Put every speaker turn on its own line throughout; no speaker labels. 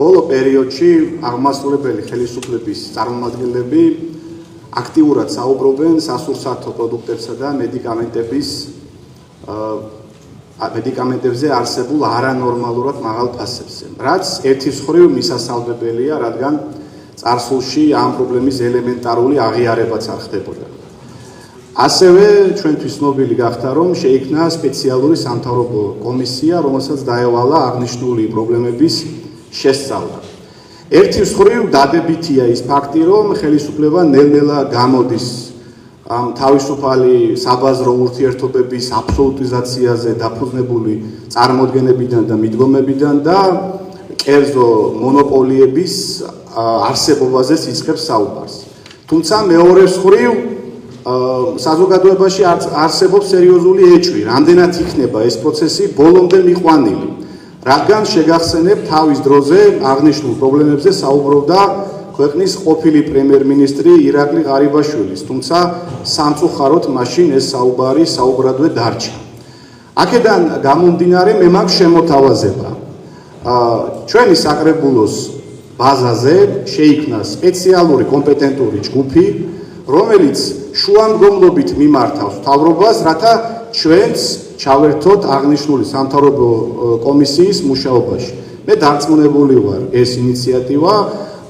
ბოლო პერიოდში აღმასრულებელი ხელისუფლების წარმომადგენლები აქტიურად საუბრობენ სასურსათო პროდუქტებსა და მედიკამენტებზე არსებულ არანორმალურად მაღალ ფასებზე, რაც ერთის მხრივ მისასალმებელია, რადგან წარსულში ამ პრობლემის ელემენტარული აღიარებაც არ ხდებოდა. ასევე ჩვენთვის ცნობილი გახდა, რომ შეიქმნა სპეციალური სამთავრობო კომისია, რომელსაც დაევალა აღნიშნული პრობლემების შესწავლა. ერთის მხრივ დადებითია ის ფაქტი, რომ ხელისუფლება ნელ-ნელა გამოდის ამ თავისუფალი საბაზრო ურთიერთობების აბსოლუტიზაციაზე დაფუძნებული წარმოდგენებიდან და მიდგომებიდან და კერძო მონოპოლიების არსებობაზე იწყებს საუბარს. თუმცა მეორეს მხრივ საზოგადოებაში არსებობს სერიოზული ეჭვი, რამდენად იქნება ეს პროცესი ბოლომდე მიყვანილი. რადგან შეგახსენებთ, თავის დროზე აღნიშნულ პრობლემებზე საუბრობდა ქვეყნის ყოფილი პრემიერ-მინისტრი ირაკლი ღარიბაშვილის, თუმცა სამწუხაროდ მაშინ ეს საუბარი საუბრადვე დარჩა. აქედან გამომდინარე, მე მაქვს შემოთავაზება. ჩვენი საკრებულოს ბაზაზე შეიქმნა სპეციალური კომპეტენტური ჯგუფი, რომელიც შუამდგომლობით მიმართავს მთავრობას, რათა ჩვენც ჩავერთოთ აღნიშნული სამთავრობო კომისიის მუშაობაში. მე დარწმუნებული ვარ, ეს ინიციატივა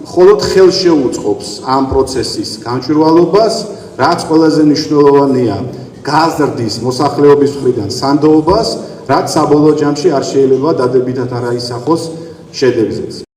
მხოლოდ ხელშეუწყობს ამ პროცესის განჭირვალობას, რაც ყველაზე მნიშვნელოვანია, გაზრდის მოსახლეობის მხრიდან სანდოობას, რაც საბოლოო ჯამში არ შეიძლება დადებითად არ აისახოს შედეგზეც.